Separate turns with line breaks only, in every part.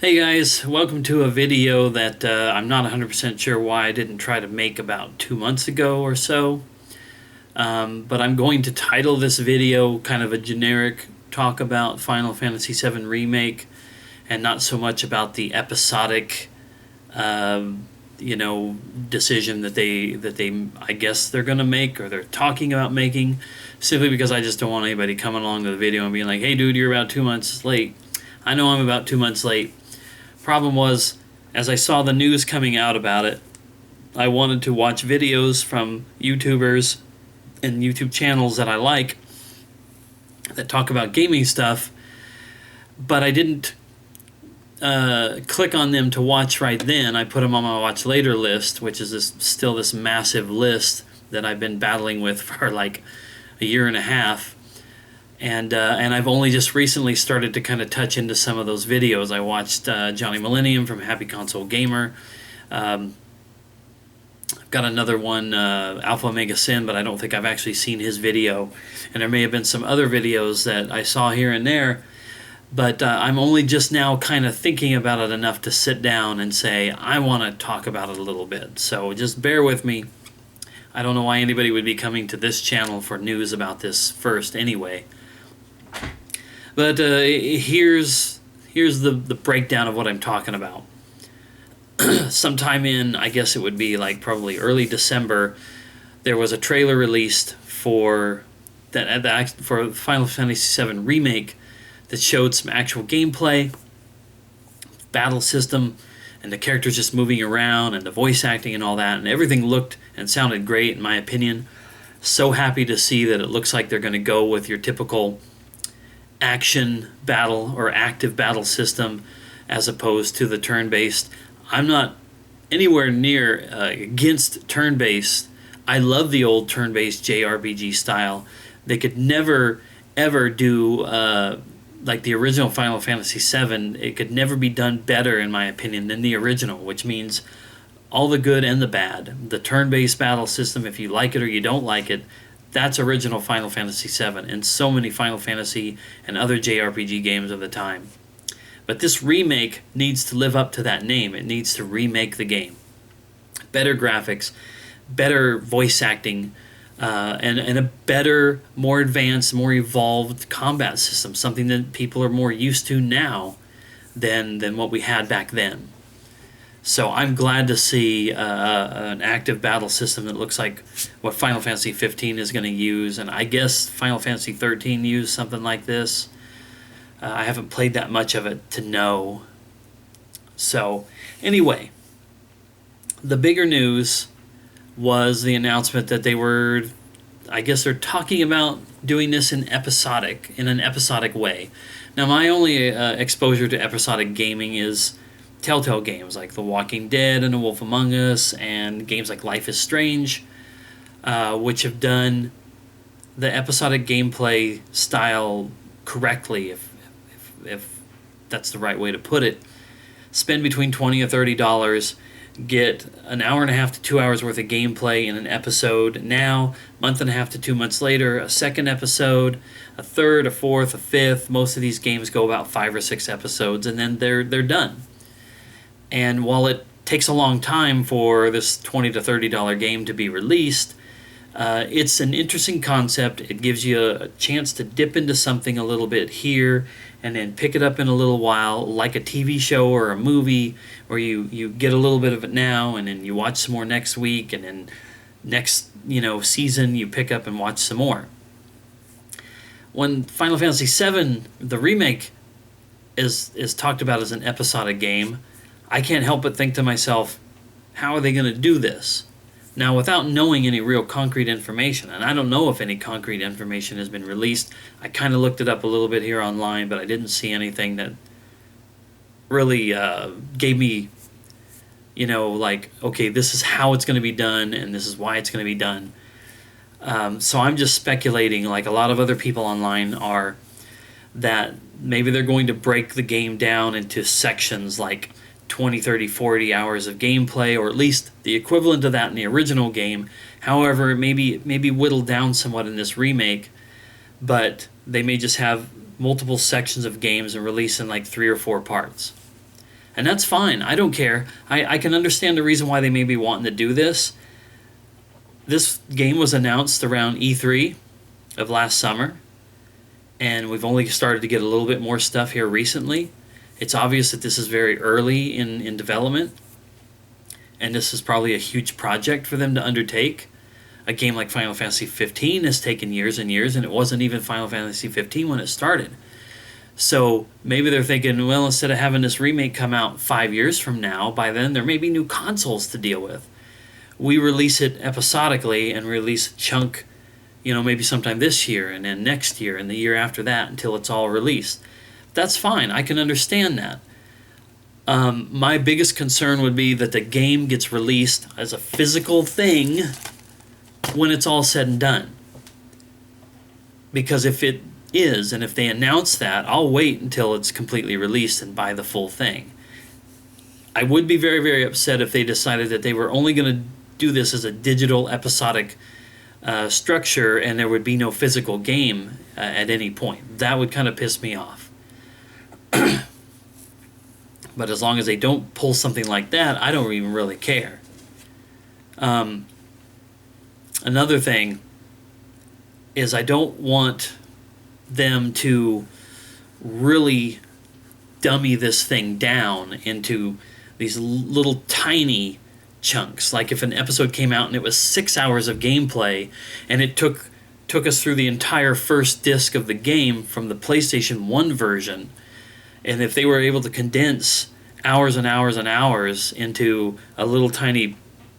Hey guys, welcome to a video that I'm not 100% sure why I didn't try to make about 2 months ago or so. But I'm going to title this video kind of a generic talk about Final Fantasy VII Remake and not so much about the episodic, decision that they I guess they're going to make or they're talking about making, simply because I just don't want anybody coming along to the video and being like, hey dude, you're about 2 months late. I know I'm about 2 months late. Problem was, as I saw the news coming out about it, I wanted to watch videos from YouTubers and YouTube channels that I like that talk about gaming stuff, but I didn't click on them to watch right then. I put them on my watch later list, which is still this massive list that I've been battling with for like a year and a half. And I've only just recently started to kind of touch into some of those videos. I watched Johnny Millennium from Happy Console Gamer. I've got another one, Alpha Omega Sin, but I don't think I've actually seen his video. And there may have been some other videos that I saw here and there. But I'm only just now kind of thinking about it enough to sit down and say, I want to talk about it a little bit. So just bear with me. I don't know why anybody would be coming to this channel for news about this first anyway. But here's the breakdown of what I'm talking about. Sometime in, I guess it would be like probably early December, there was a trailer released for Final Fantasy VII Remake that showed some actual gameplay, battle system, and the characters just moving around, and the voice acting and all that, and everything looked and sounded great in my opinion. So happy to see that it looks like they're going to go with your typical action battle or active battle system as opposed to the turn-based. I'm not anywhere near against turn-based. I love the old turn-based JRPG style. They could never ever do like the original Final Fantasy VII. It could never be done better in my opinion than the original, which means all the good and the bad. The turn-based battle system, if you like it or you don't like it, that's original Final Fantasy VII and so many Final Fantasy and other JRPG games of the time. But this remake needs to live up to that name. It needs to remake the game. Better graphics, better voice acting, and a better, more advanced, more evolved combat system, something that people are more used to now than what we had back then. So I'm glad to see an active battle system that looks like what Final Fantasy 15 is going to use, and I guess Final Fantasy 13 used something like this. I haven't played that much of it to know. So anyway, the bigger news was the announcement that I guess they're talking about doing this in an episodic way. Now my only exposure to episodic gaming is Telltale games like The Walking Dead and The Wolf Among Us, and games like Life is Strange, which have done the episodic gameplay style correctly, if that's the right way to put it. Spend between $20 or $30, get an hour and a half to 2 hours worth of gameplay in an episode. Now, month and a half to 2 months later, a second episode, a third, a fourth, a fifth. Most of these games go about 5 or 6 episodes, and then they're done. And while it takes a long time for this $20 to $30 game to be released, it's an interesting concept. It gives you a chance to dip into something a little bit here and then pick it up in a little while, like a TV show or a movie, where you get a little bit of it now and then you watch some more next week, and then next season you pick up and watch some more. When Final Fantasy VII, the remake, is talked about as an episodic game, I can't help but think to myself, how are they going to do this? Now, without knowing any real concrete information, and I don't know if any concrete information has been released. I kind of looked it up a little bit here online, but I didn't see anything that really gave me, like, okay, this is how it's going to be done, and this is why it's going to be done. So I'm just speculating, like a lot of other people online are, that maybe they're going to break the game down into sections like 20, 30, 40 hours of gameplay, or at least the equivalent of that in the original game. However, maybe whittled down somewhat in this remake, but they may just have multiple sections of games and release in like 3 or 4 parts. And that's fine. I don't care. I can understand the reason why they may be wanting to do this. This game was announced around E3 of last summer, and we've only started to get a little bit more stuff here recently. It's obvious that this is very early in development, and this is probably a huge project for them to undertake. A game like Final Fantasy XV has taken years and years, and it wasn't even Final Fantasy XV when it started. So maybe they're thinking, well, instead of having this remake come out 5 years from now, by then there may be new consoles to deal with. We release it episodically and release a chunk, maybe sometime this year and then next year and the year after that until it's all released. That's fine. I can understand that. My biggest concern would be that the game gets released as a physical thing when it's all said and done. Because if it is, and if they announce that, I'll wait until it's completely released and buy the full thing. I would be very, very upset if they decided that they were only going to do this as a digital episodic structure and there would be no physical game at any point. That would kind of piss me off. But as long as they don't pull something like that, I don't even really care. Another thing is I don't want them to really dummy this thing down into these little tiny chunks. Like if an episode came out and it was 6 hours of gameplay and it took us through the entire first disc of the game from the PlayStation 1 version, and if they were able to condense hours and hours and hours into a little tiny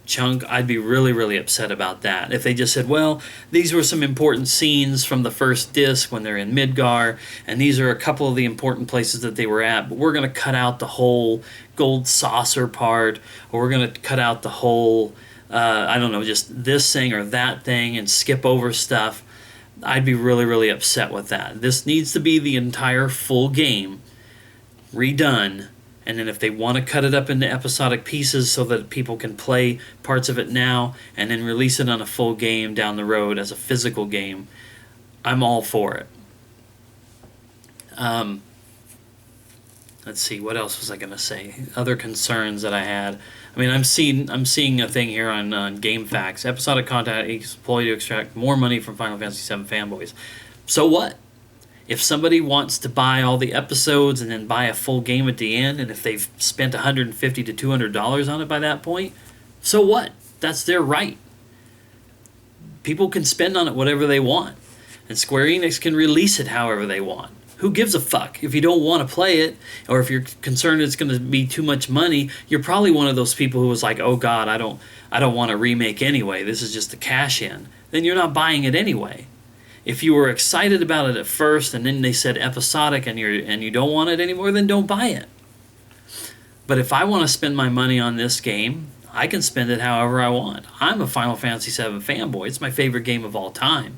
chunk, I'd be really, really upset about that. If they just said, well, these were some important scenes from the first disc when they're in Midgar, and these are a couple of the important places that they were at, but we're going to cut out the whole gold saucer part, or we're going to cut out the whole, just this thing or that thing and skip over stuff, I'd be really, really upset with that. This needs to be the entire full game redone. And then if they want to cut it up into episodic pieces so that people can play parts of it now and then release it on a full game down the road as a physical game, I'm all for it. Let's see, what else was I going to say? Other concerns that I had. I mean, I'm seeing a thing here on GameFAQs. Episodic content is employed to extract more money from Final Fantasy VII fanboys. So what? If somebody wants to buy all the episodes and then buy a full game at the end, and if they've spent $150 to $200 on it by that point, so what? That's their right. People can spend on it whatever they want, and Square Enix can release it however they want. Who gives a fuck? If you don't want to play it, or if you're concerned it's going to be too much money, you're probably one of those people who was like, oh God, I don't want a remake anyway. This is just a cash in. Then you're not buying it anyway. If you were excited about it at first and then they said episodic and you don't want it anymore, then don't buy it. But if I want to spend my money on this game, I can spend it however I want. I'm a Final Fantasy VII fanboy. It's my favorite game of all time.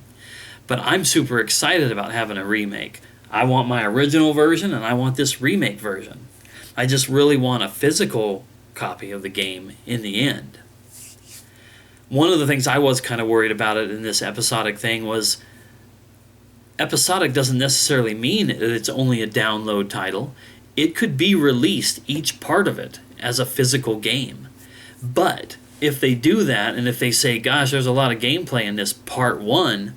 But I'm super excited about having a remake. I want my original version and I want this remake version. I just really want a physical copy of the game in the end. One of the things I was kind of worried about it in this episodic thing was episodic doesn't necessarily mean that it's only a download title. It could be released, each part of it, as a physical game. But if they do that, and if they say, gosh, there's a lot of gameplay in this part 1,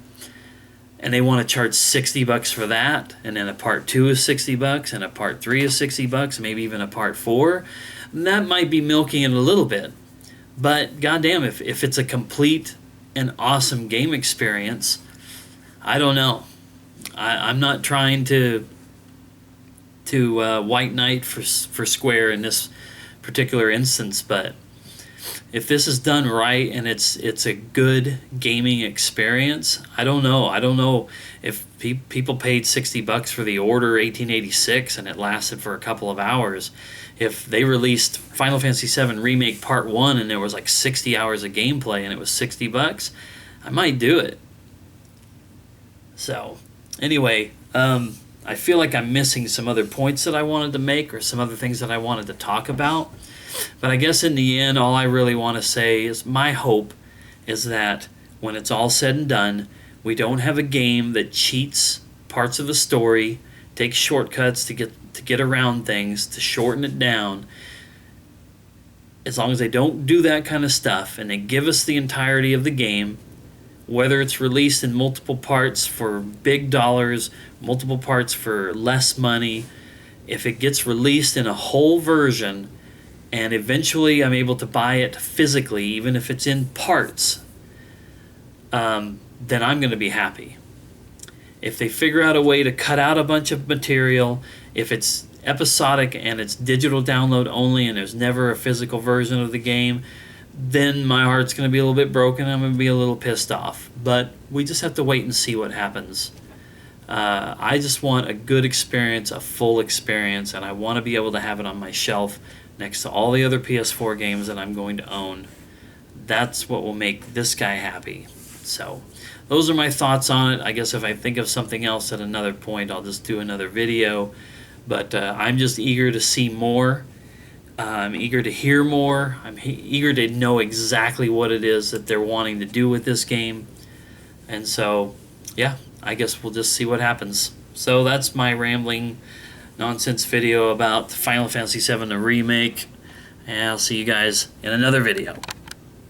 and they want to charge $60 for that, and then a part 2 is $60, and a part 3 is $60, maybe even a part 4, that might be milking it a little bit. But goddamn, if it's a complete and awesome game experience, I don't know. I'm not trying to white knight for Square in this particular instance, but if this is done right and it's a good gaming experience, I don't know if people paid $60 for the Order 1886 and it lasted for a couple of hours. If they released Final Fantasy VII Remake Part 1 and there was like 60 hours of gameplay and it was $60, I might do it. So anyway, I feel like I'm missing some other points that I wanted to make or some other things that I wanted to talk about. But I guess in the end, all I really want to say is my hope is that when it's all said and done, we don't have a game that cheats parts of the story, takes shortcuts to get to get around things, to shorten it down. As long as they don't do that kind of stuff and they give us the entirety of the game, whether it's released in multiple parts for big dollars, multiple parts for less money, if it gets released in a whole version and eventually I'm able to buy it physically, even if it's in parts, then I'm going to be happy. If they figure out a way to cut out a bunch of material, if it's episodic and it's digital download only and there's never a physical version of the game, then my heart's going to be a little bit broken. I'm going to be a little pissed off. But we just have to wait and see what happens. I just want a good experience, a full experience, and I want to be able to have it on my shelf next to all the other PS4 games that I'm going to own. That's what will make this guy happy. So those are my thoughts on it. I guess if I think of something else at another point, I'll just do another video. But I'm just eager to see more. I'm eager to hear more. I'm eager to know exactly what it is that they're wanting to do with this game. And so, yeah, I guess we'll just see what happens. So that's my rambling nonsense video about Final Fantasy VII Remake. And I'll see you guys in another video.